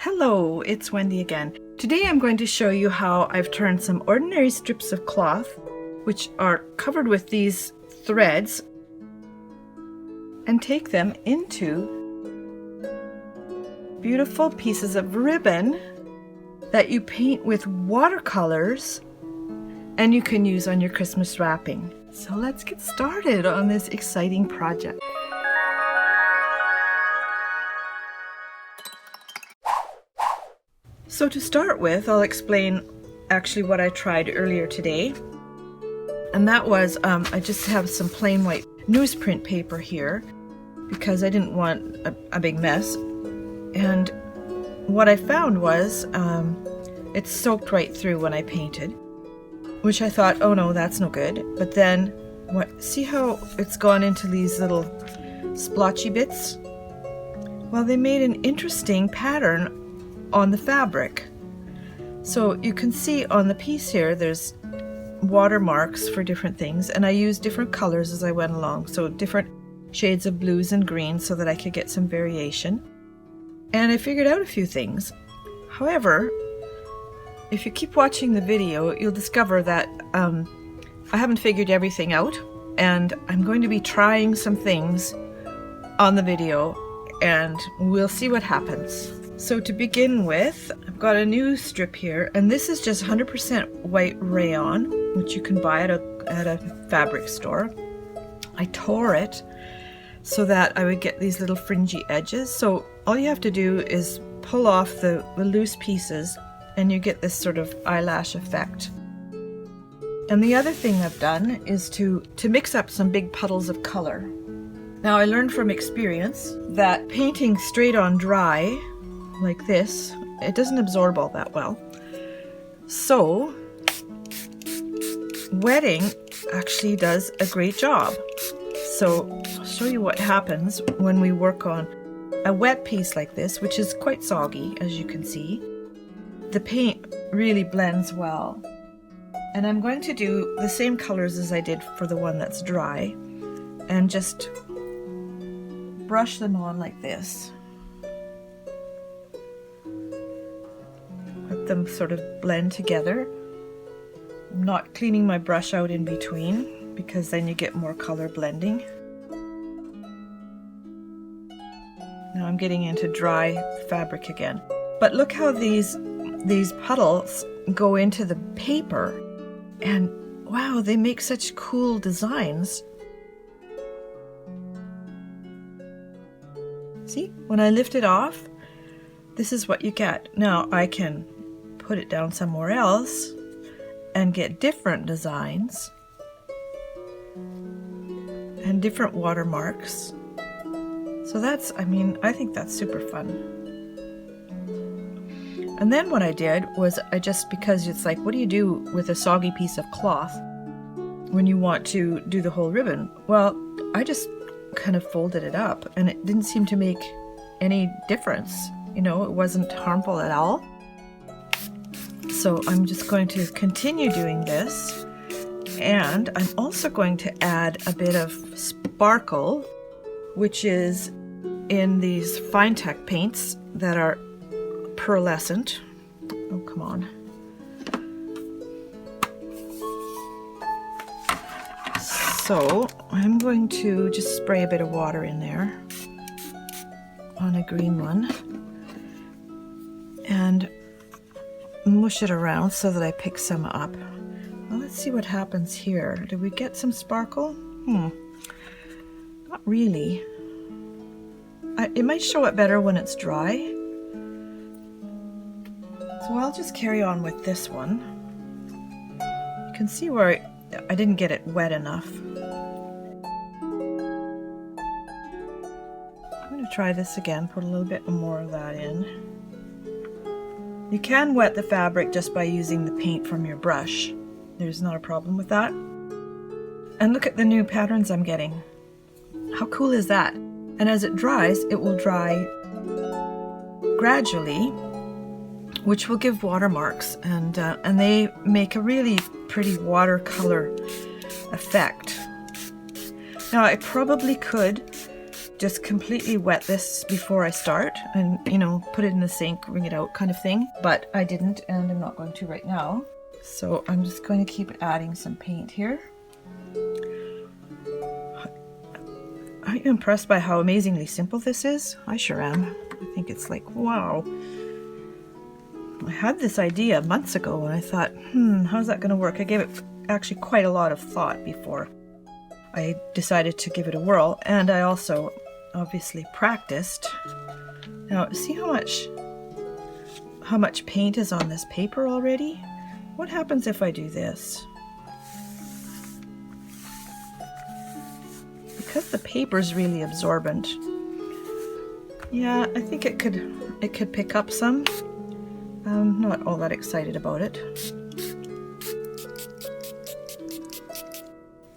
Hello, it's Wendy again. Today I'm going to show you how I've turned some ordinary strips of cloth, which are covered with these threads, and take them into beautiful pieces of ribbon that you paint with watercolors and you can use on your Christmas wrapping. So let's get started on this exciting project. So to start with, I'll explain actually what I tried earlier today. And that was, I just have some plain white newsprint paper here because I didn't want a big mess. And what I found was it soaked right through when I painted, which I thought, oh no, that's no good. But then, see how it's gone into these little splotchy bits? Well, they made an interesting pattern on the fabric. So you can see on the piece here there's watermarks for different things, and I used different colors as I went along, so different shades of blues and greens so that I could get some variation. And I figured out a few things. However, if you keep watching the video, you'll discover that I haven't figured everything out, and I'm going to be trying some things on the video and we'll see what happens. So to begin with, I've got a new strip here, and this is just 100% white rayon, which you can buy at a fabric store. I tore it so that I would get these little fringy edges. So all you have to do is pull off the loose pieces and you get this sort of eyelash effect. And the other thing I've done is to mix up some big puddles of color. Now I learned from experience that painting straight on dry like this, it doesn't absorb all that well. So wetting actually does a great job. So I'll show you what happens when we work on a wet piece like this, which is quite soggy, as you can see. The paint really blends well. And I'm going to do the same colors as I did for the one that's dry and just brush them on like this. Let them sort of blend together. I'm not cleaning my brush out in between because then you get more color blending. Now I'm getting into dry fabric again. But look how these puddles go into the paper, and wow, they make such cool designs. See, when I lift it off, this is what you get. Now I can put it down somewhere else and get different designs and different watermarks. So that's, I think that's super fun. And then what I did was because it's like, what do you do with a soggy piece of cloth when you want to do the whole ribbon? Well, I just kind of folded it up and it didn't seem to make any difference. You know, it wasn't harmful at all. So I'm just going to continue doing this, and I'm also going to add a bit of sparkle, which is in these fine tech paints that are pearlescent. Oh, come on. So I'm going to just spray a bit of water in there on a green one and mush it around so that I pick some up. Well, let's see what happens here. Did we get some sparkle? Not really. It might show up better when it's dry. So I'll just carry on with this one. You can see where I didn't get it wet enough. I'm going to try this again, put a little bit more of that in. You can wet the fabric just by using the paint from your brush. There's not a problem with that. And look at the new patterns I'm getting. How cool is that? And as it dries, it will dry gradually, which will give watermarks, and they make a really pretty watercolor effect. Now I probably could just completely wet this before I start and, you know, put it in the sink, wring it out kind of thing. But I didn't, and I'm not going to right now. So I'm just going to keep adding some paint here. Are you impressed by how amazingly simple this is? I sure am. I think it's like, wow. I had this idea months ago and I thought, how's that going to work? I gave it actually quite a lot of thought before I decided to give it a whirl, and I also obviously practiced. Now see how much paint is on this paper already? What happens if I do this? Because the paper is really absorbent. Yeah, I think it could pick up some. I'm not all that excited about it.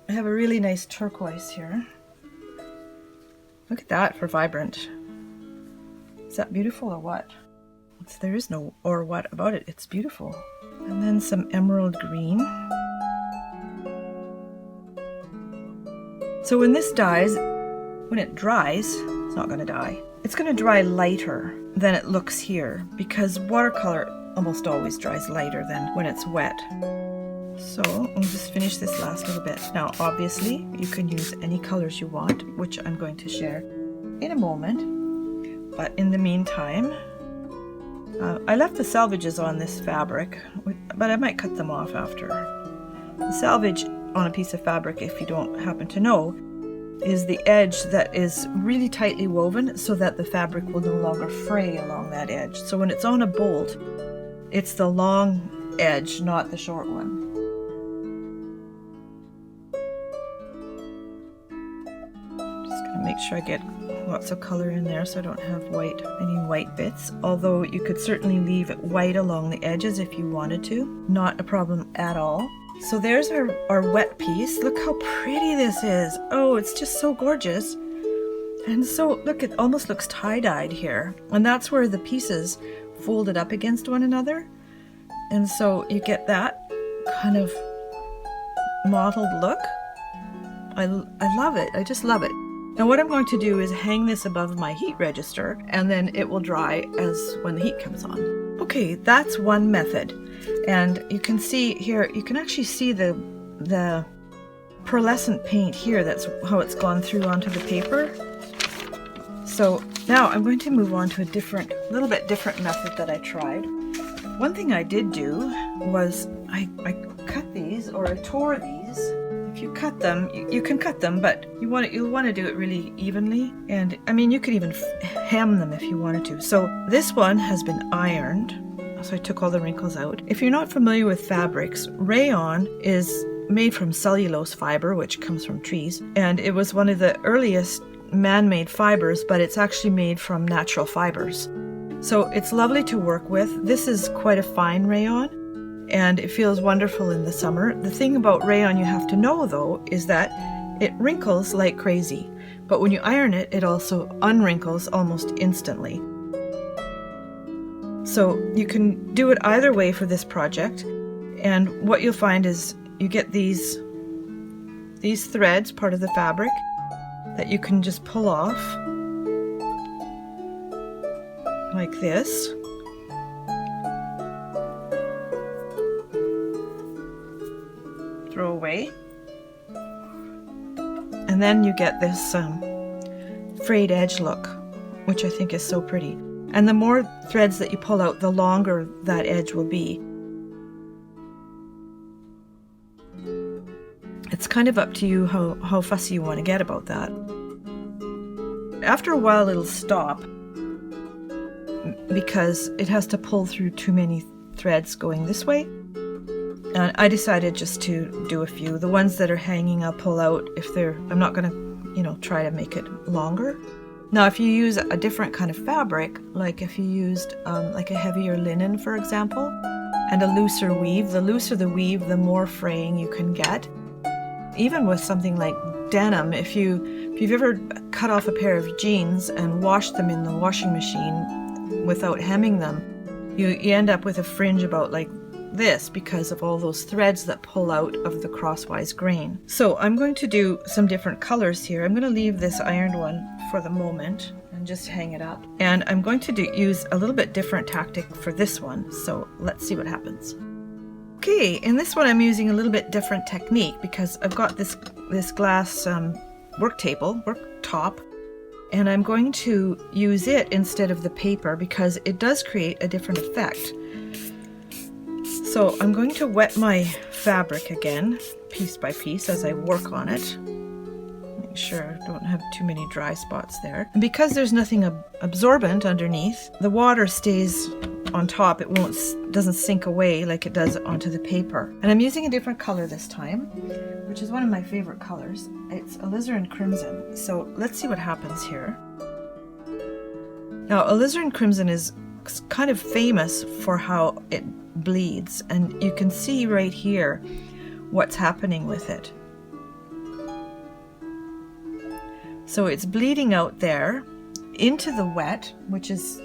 I have a really nice turquoise here. Look at that for vibrant. Is that beautiful or what? There is no or what about it. It's beautiful. And then some emerald green. So when this dyes, when it dries, it's not going to dye. It's going to dry lighter than it looks here because watercolor almost always dries lighter than when it's wet. So I'll just finish this last little bit. Now obviously you can use any colors you want, which I'm going to share in a moment. But in the meantime, I left the salvages on this fabric, but I might cut them off after. The salvage on a piece of fabric, if you don't happen to know, is the edge that is really tightly woven so that the fabric will no longer fray along that edge. So when it's on a bolt, it's the long edge, not the short one. Just gonna make sure I get lots of color in there so I don't have any white bits, although you could certainly leave it white along the edges if you wanted to. Not a problem at all. So there's our wet piece. Look how pretty this is. Oh, it's just so gorgeous. And so look, it almost looks tie-dyed here. And that's where the pieces folded up against one another. And so you get that kind of mottled look. I love it. I just love it. Now what I'm going to do is hang this above my heat register, and then it will dry as when the heat comes on. Okay, that's one method. And you can see here, you can actually see the pearlescent paint here. That's how it's gone through onto the paper. So now I'm going to move on to a little bit different method that I tried. One thing I did do was I cut these, or I tore these. If you cut them, you can cut them, but you'll want to do it really evenly. And I mean, you could even hem them if you wanted to. So this one has been ironed. So I took all the wrinkles out. If you're not familiar with fabrics, rayon is made from cellulose fiber, which comes from trees. And it was one of the earliest man-made fibers, but it's actually made from natural fibers. So it's lovely to work with. This is quite a fine rayon, and it feels wonderful in the summer. The thing about rayon you have to know, though, is that it wrinkles like crazy. But when you iron it, it also unwrinkles almost instantly. So you can do it either way for this project, and what you'll find is you get these threads, part of the fabric, that you can just pull off like this. Throw away. And then you get this frayed edge look, which I think is so pretty. And the more threads that you pull out, the longer that edge will be. It's kind of up to you how fussy you want to get about that. After a while it'll stop because it has to pull through too many threads going this way. And I decided just to do a few. The ones that are hanging I'll pull out if I'm not going to, try to make it longer. Now, if you use a different kind of fabric, like if you used like a heavier linen, for example, and a looser weave, the looser the weave, the more fraying you can get. Even with something like denim, if you've ever cut off a pair of jeans and washed them in the washing machine without hemming them, you end up with a fringe about like this because of all those threads that pull out of the crosswise grain. So I'm going to do some different colors here. I'm going to leave this ironed one for the moment and just hang it up. And I'm going to use a little bit different tactic for this one, so let's see what happens. Okay, in this one I'm using a little bit different technique because I've got this glass worktop, and I'm going to use it instead of the paper because it does create a different effect. So I'm going to wet my fabric again, piece by piece, as I work on it. Make sure I don't have too many dry spots there. And because there's nothing absorbent underneath, the water stays on top. It doesn't sink away like it does onto the paper. And I'm using a different color this time, which is one of my favorite colors. It's alizarin crimson. So let's see what happens here. Now, alizarin crimson is kind of famous for how it bleeds, and you can see right here what's happening with it. So it's bleeding out there into the wet, which is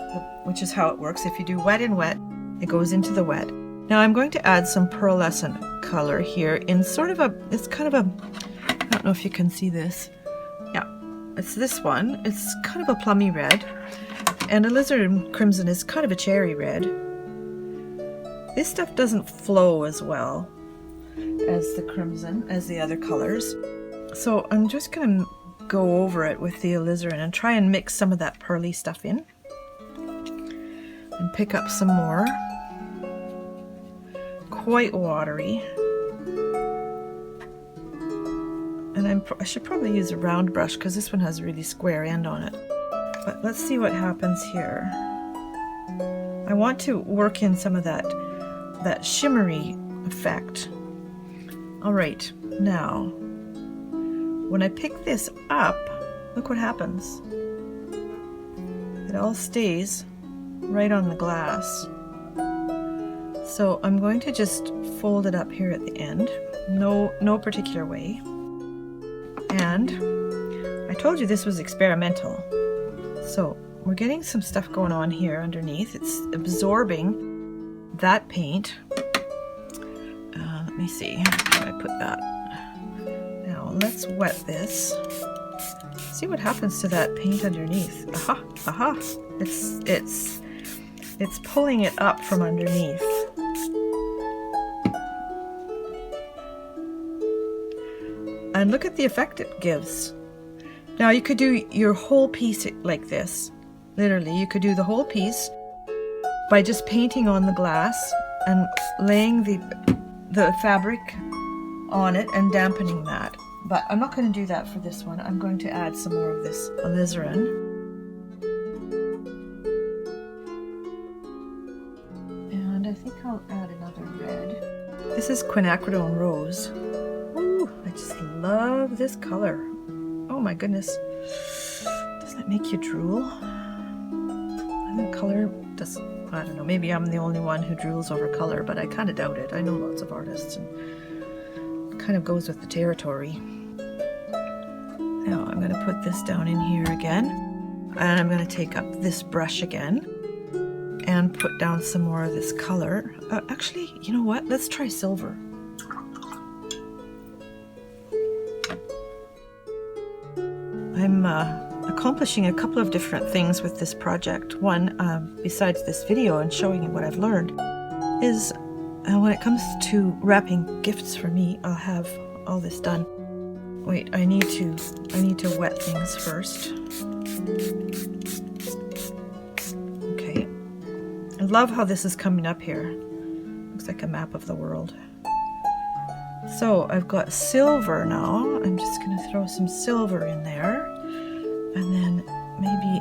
how it works. If you do wet and wet, it goes into the wet. Now I'm going to add some pearlescent color here in sort of it's kind of I don't know if you can see this. Yeah, it's this one. It's kind of a plummy red, and alizarin crimson is kind of a cherry red. This stuff doesn't flow as well as the crimson, as the other colors. So I'm just going to go over it with the alizarin and try and mix some of that pearly stuff in. And pick up some more. Quite watery. And I should probably use a round brush because this one has a really square end on it. But let's see what happens here. I want to work in some of that shimmery effect. All right, now when I pick this up, look what happens. It all stays right on the glass. So I'm going to just fold it up here at the end, no particular way. And I told you this was experimental. So we're getting some stuff going on here underneath. It's absorbing that paint. Let me see, how do I put that? Now let's wet this. See what happens to that paint underneath. Aha, aha! It's pulling it up from underneath. And look at the effect it gives. Now you could do your whole piece like this. Literally, you could do the whole piece by just painting on the glass and laying the fabric on it and dampening that. But I'm not going to do that for this one. I'm going to add some more of this alizarin. And I think I'll add another red. This is quinacridone rose. Ooh, I just love this color. Oh my goodness. Doesn't it make you drool? I think color doesn't. I don't know, maybe I'm the only one who drools over color, but I kind of doubt it. I know lots of artists, and it kind of goes with the territory. Now I'm going to put this down in here again, and I'm going to take up this brush again and put down some more of this color. Actually, you know what? Let's try silver. I'm accomplishing a couple of different things with this project. One, besides this video and showing you what I've learned, is when it comes to wrapping gifts for me, I'll have all this done. Wait, I need to wet things first. Okay. I love how this is coming up here. Looks like a map of the world. So I've got silver now. I'm just going to throw some silver in there. And then maybe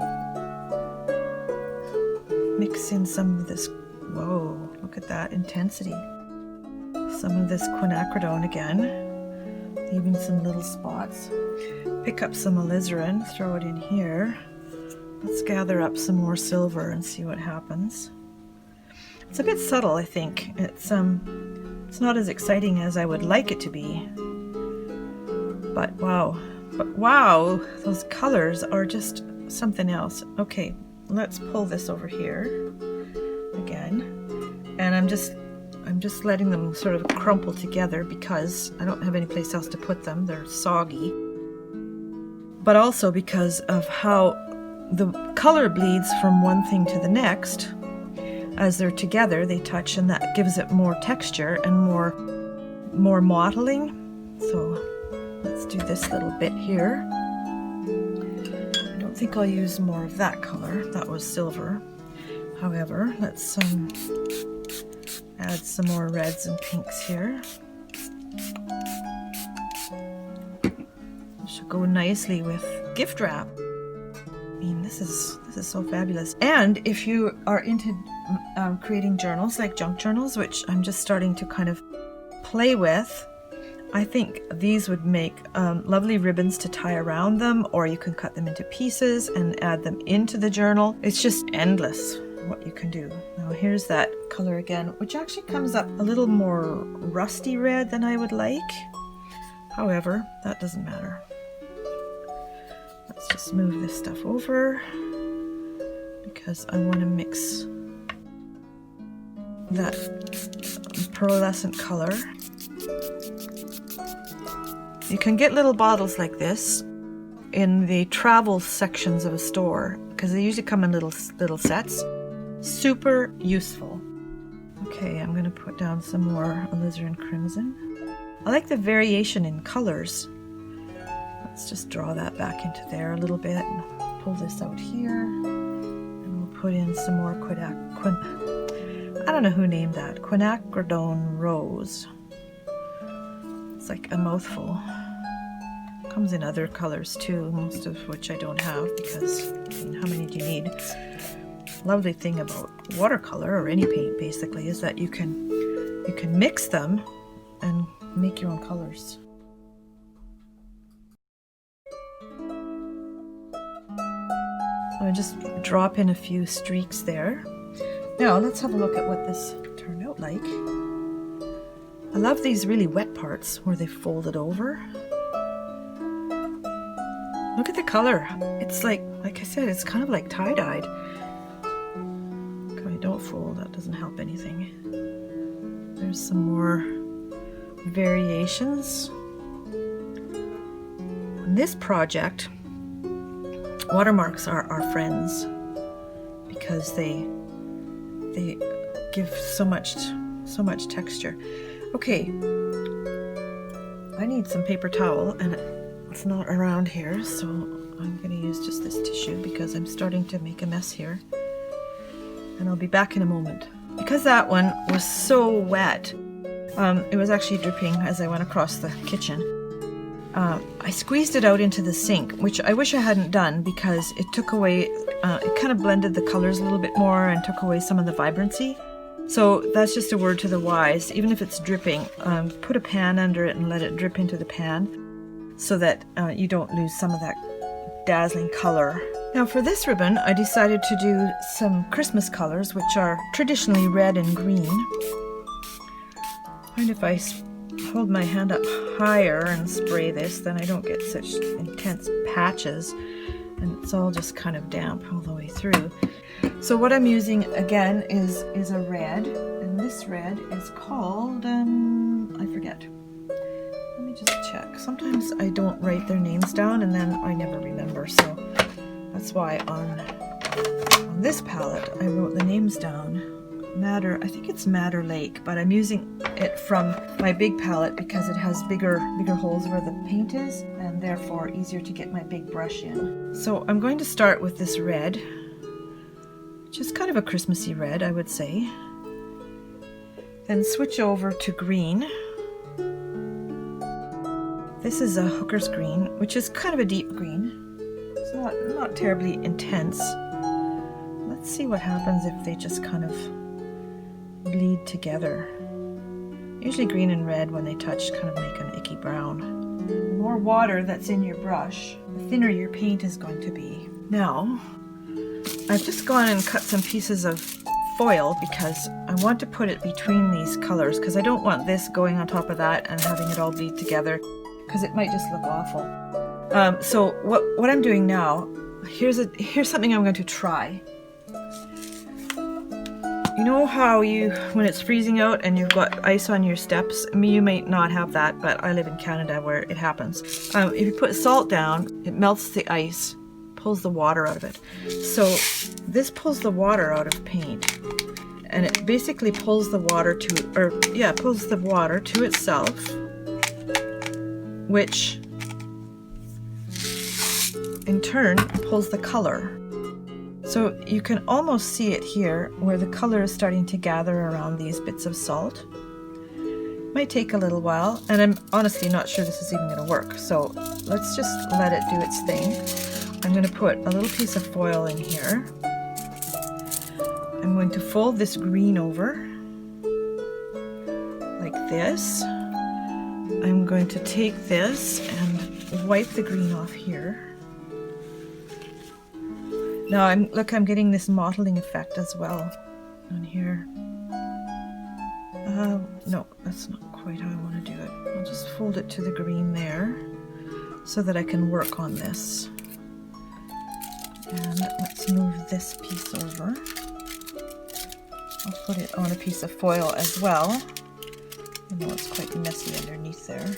mix in some of this, whoa, look at that intensity. Some of this quinacridone again, leaving some little spots. Pick up some alizarin, throw it in here. Let's gather up some more silver and see what happens. It's a bit subtle, I think. It's not as exciting as I would like it to be. But wow. But wow, those colors are just something else. Okay, let's pull this over here again. And I'm just letting them sort of crumple together because I don't have any place else to put them. They're soggy. but also because of how the color bleeds from one thing to the next. As they're together, they touch, and that gives it more texture and more mottling. So let's do this little bit here. I don't think I'll use more of that color. That was silver. However, let's add some more reds and pinks here. This should go nicely with gift wrap. I mean, this is so fabulous. And if you are into creating journals, like junk journals, which I'm just starting to kind of play with, I think these would make lovely ribbons to tie around them, or you can cut them into pieces and add them into the journal. It's just endless what you can do. Now here's that color again, which actually comes up a little more rusty red than I would like. However, that doesn't matter. Let's just move this stuff over because I want to mix that pearlescent color. You can get little bottles like this in the travel sections of a store because they usually come in little sets. Super useful. Okay, I'm going to put down some more alizarin crimson. I like the variation in colors. Let's just draw that back into there a little bit and pull this out here. And we'll put in some more I don't know who named that. Quinacridone Rose. It's like a mouthful. Comes in other colors too, most of which I don't have because, I mean, how many do you need? Lovely thing about watercolor, or any paint basically, is that you can mix them and make your own colors. So I just drop in a few streaks there. Now let's have a look at what this turned out like. I love these really wet parts where they fold it over. Look at the color. It's like I said, it's kind of like tie-dyed. Okay, don't fold, that doesn't help anything. There's some more variations. On this project, watermarks are our friends because they give so much texture. Okay, I need some paper towel and it's not around here, so I'm going to use just this tissue because I'm starting to make a mess here. And I'll be back in a moment. Because that one was so wet, it was actually dripping as I went across the kitchen. I squeezed it out into the sink, which I wish I hadn't done because it took away, it kind of blended the colors a little bit more and took away some of the vibrancy. So that's just a word to the wise. Even if it's dripping, put a pan under it and let it drip into the pan so that you don't lose some of that dazzling color. Now for this ribbon, I decided to do some Christmas colors, which are traditionally red and green. And if I hold my hand up higher and spray this, then I don't get such intense patches, and it's all just kind of damp all the way through. So what I'm using again is a red, and this red is called, I forget. Let me just check. Sometimes I don't write their names down and then I never remember, so that's why on this palette I wrote the names down. I think it's Madder Lake, but I'm using it from my big palette because it has bigger holes where the paint is, and therefore easier to get my big brush in. So I'm going to start with this red, which is kind of a Christmassy red, I would say. Then switch over to green. This is a hooker's green, which is kind of a deep green. It's not terribly intense. Let's see what happens if they just kind of bleed together. Usually green and red, when they touch, kind of make an icky brown. The more water that's in your brush, the thinner your paint is going to be. Now, I've just gone and cut some pieces of foil because I want to put it between these colors, because I don't want this going on top of that and having it all bleed together, because it might just look awful. So what I'm doing now, here's something I'm going to try. You know how when it's freezing out and you've got ice on your steps, I mean, you may not have that, but I live in Canada where it happens. If you put salt down, it melts the ice, pulls the water out of it. So this pulls the water out of paint, and it basically pulls the water to itself, which in turn pulls the color. So you can almost see it here where the color is starting to gather around these bits of salt. Might take a little while, and I'm honestly not sure this is even going to work. So let's just let it do its thing. I'm going to put a little piece of foil in here. I'm going to fold this green over like this. I'm going to take this and wipe the green off here. Now I'm getting this mottling effect as well on here. No, that's not quite how I want to do it. I'll just fold it to the green there so that I can work on this. And let's move this piece over. I'll put it on a piece of foil as well. I know it's quite messy underneath there.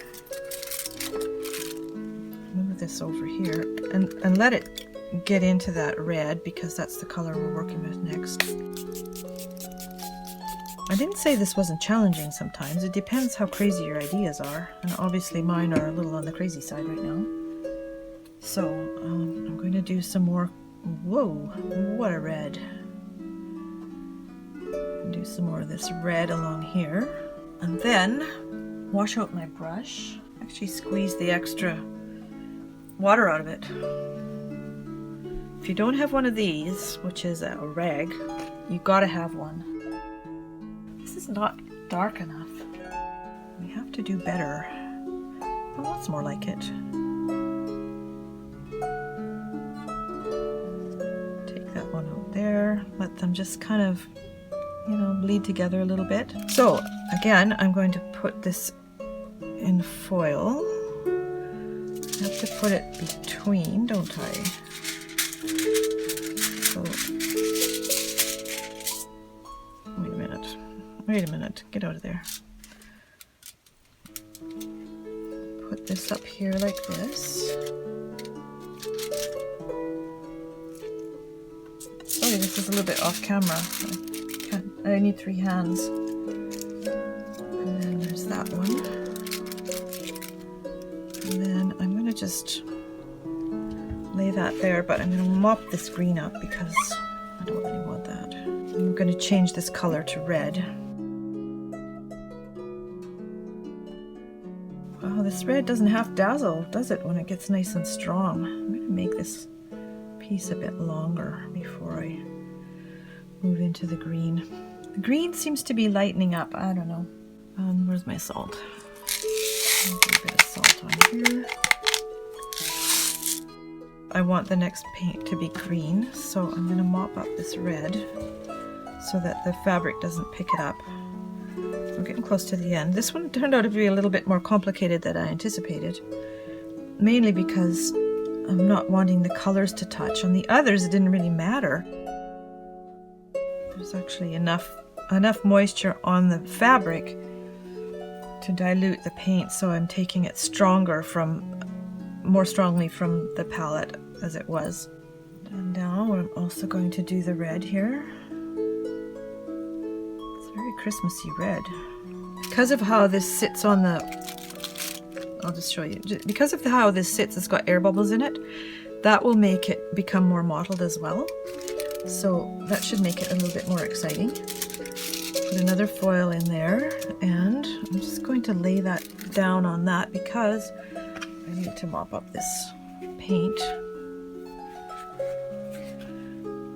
Move this over here and let it get into that red, because that's the color we're working with next. I didn't say this wasn't challenging sometimes. It depends how crazy your ideas are, and obviously mine are a little on the crazy side right now. So I'm going to do some more. Whoa, what a red. Do some more of this red along here, and then wash out my brush. Actually squeeze the extra water out of it. If you don't have one of these, which is a rag, you gotta have one. This is not dark enough. We have to do better. Oh, that's more like it. Take that one out there. Let them just kind of, bleed together a little bit. So again, I'm going to put this in foil. I have to put it between, don't I? So, wait a minute, get out of there. Put this up here like this. Sorry, this is a little bit off camera. I need 3 hands. And then there's that one. And then I'm going to just lay that there, but I'm going to mop this green up because I don't really want that. I'm going to change this color to red. Wow, this red doesn't half dazzle, does it, when it gets nice and strong? I'm going to make this piece a bit longer before I move into the green. The green seems to be lightening up. I don't know. Where's my salt? I'll put a bit of salt on here. I want the next paint to be green, so I'm going to mop up this red so that the fabric doesn't pick it up. We're getting close to the end. This one turned out to be a little bit more complicated than I anticipated, mainly because I'm not wanting the colors to touch. On the others, it didn't really matter. There's actually enough moisture on the fabric to dilute the paint, so I'm taking it more strongly from the palette as it was. And now I'm also going to do the red here. It's a very Christmassy red. Because of how this sits on the... I'll just show you. Because of how this sits, it's got air bubbles in it. That will make it become more mottled as well. So that should make it a little bit more exciting. Put another foil in there, and I'm just going to lay that down on that because I need to mop up this paint.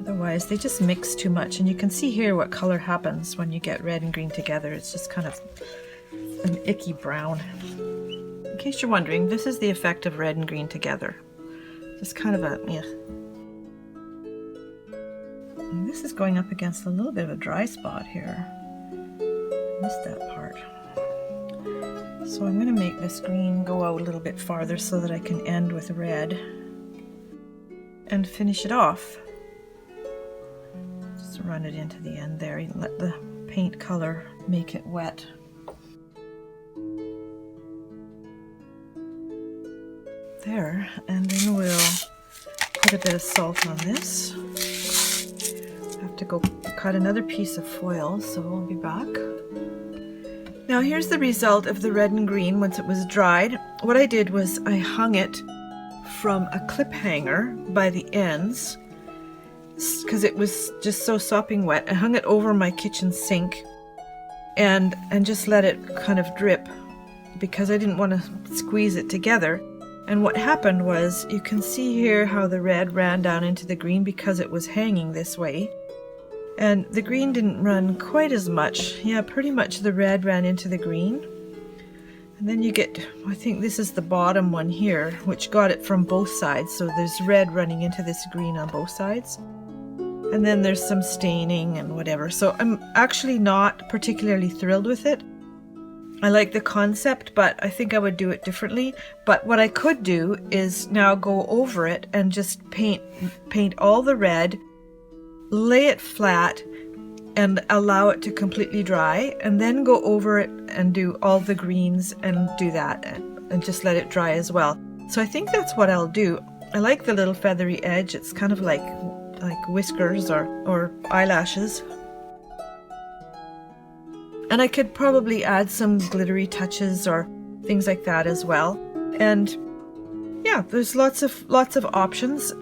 Otherwise, they just mix too much, and you can see here what color happens when you get red and green together. It's just kind of an icky brown. In case you're wondering, this is the effect of red and green together. Just kind of a, yeah. And this is going up against a little bit of a dry spot here. I missed that part. So I'm going to make this green go out a little bit farther so that I can end with red and finish it off. Just Just run it into the end there and let the paint color make it wet. There, and then we'll put a bit of salt on this. I have to go cut another piece of foil, so we'll be back. Now here's the result of the red and green once it was dried. What I did was I hung it from a clip hanger by the ends because it was just so sopping wet. I hung it over my kitchen sink and just let it kind of drip because I didn't want to squeeze it together. And what happened was, you can see here how the red ran down into the green because it was hanging this way. And the green didn't run quite as much. Yeah, pretty much the red ran into the green. And then you get, I think this is the bottom one here, which got it from both sides. So there's red running into this green on both sides. And then there's some staining and whatever. So I'm actually not particularly thrilled with it. I like the concept, but I think I would do it differently. But what I could do is now go over it and just paint all the red, lay it flat, and allow it to completely dry, and then go over it and do all the greens and do that and just let it dry as well. So I think that's what I'll do. I like the little feathery edge. It's kind of like whiskers or eyelashes. And I could probably add some glittery touches or things like that as well. And yeah, there's lots of options.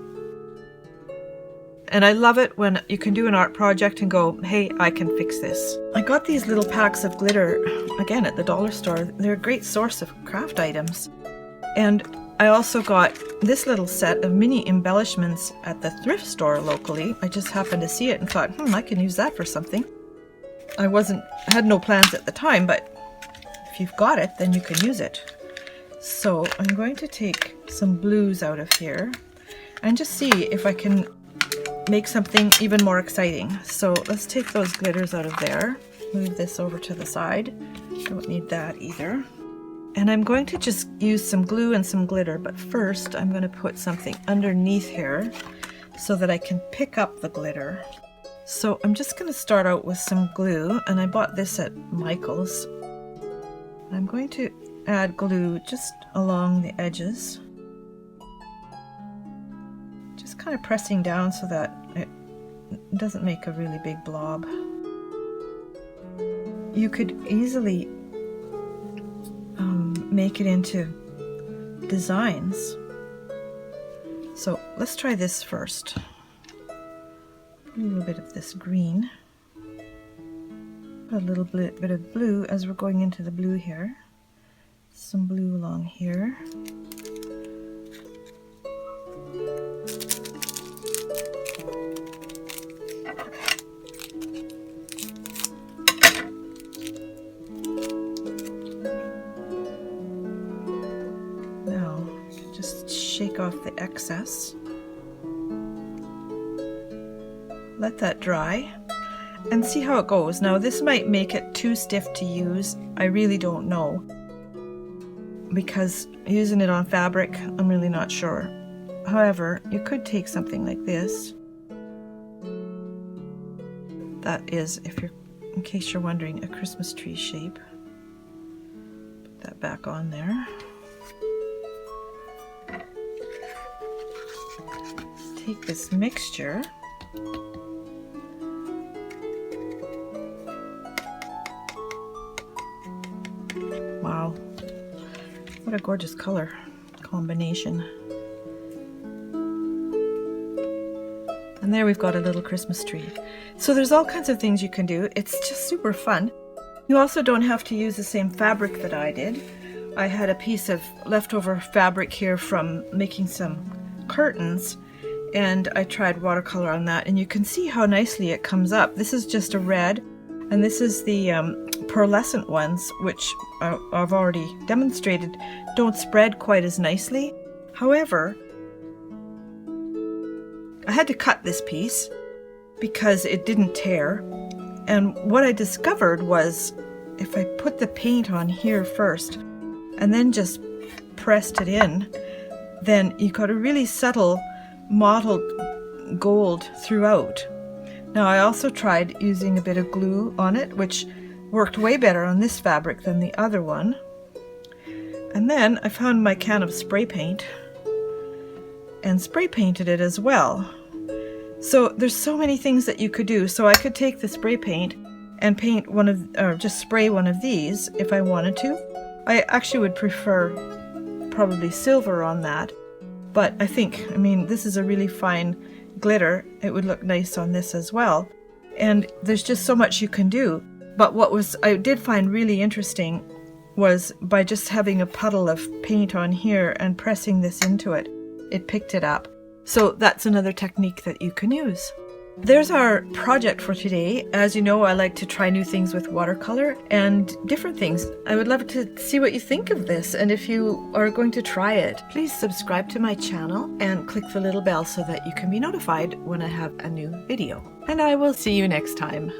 And I love it when you can do an art project and go, hey, I can fix this. I got these little packs of glitter, again, at the dollar store. They're a great source of craft items. And I also got this little set of mini embellishments at the thrift store locally. I just happened to see it and thought, I can use that for something. I had no plans at the time, but if you've got it, then you can use it. So I'm going to take some blues out of here and just see if I can make something even more exciting. So let's take those glitters out of there. Move this over to the side. Don't need that either. And I'm going to just use some glue and some glitter, but first I'm going to put something underneath here so that I can pick up the glitter. So I'm just going to start out with some glue, and I bought this at Michael's. I'm going to add glue just along the edges. Just kind of pressing down so that it doesn't make a really big blob. You could easily make it into designs. So let's try this first. A little bit of this green, a little bit of blue as we're going into the blue here, some blue along here, now just shake off the excess. Let that dry and see how it goes. Now this might make it too stiff to use. I really don't know, because using it on fabric, I'm really not sure. However, you could take something like this. That is, in case you're wondering, a Christmas tree shape. Put that back on there. Take this mixture. Wow, what a gorgeous color combination. And there we've got a little Christmas tree. So there's all kinds of things you can do. It's just super fun. You also don't have to use the same fabric that I did. I had a piece of leftover fabric here from making some curtains, and I tried watercolor on that, and you can see how nicely it comes up. This is just a red, and this is the pearlescent ones, which I've already demonstrated don't spread quite as nicely. However, I had to cut this piece because it didn't tear, and what I discovered was if I put the paint on here first and then just pressed it in, then you got a really subtle mottled gold throughout. Now I also tried using a bit of glue on it, which worked way better on this fabric than the other one. And then I found my can of spray paint and spray painted it as well. So there's so many things that you could do. So I could take the spray paint and paint one of, or just spray one of these if I wanted to. I actually would prefer probably silver on that, but I think, I mean, this is a really fine glitter. It would look nice on this as well. And there's just so much you can do. But what I did find really interesting was by just having a puddle of paint on here and pressing this into it, it picked it up. So that's another technique that you can use. There's our project for today. As you know, I like to try new things with watercolor and different things. I would love to see what you think of this, and if you are going to try it, please subscribe to my channel and click the little bell so that you can be notified when I have a new video. And I will see you next time.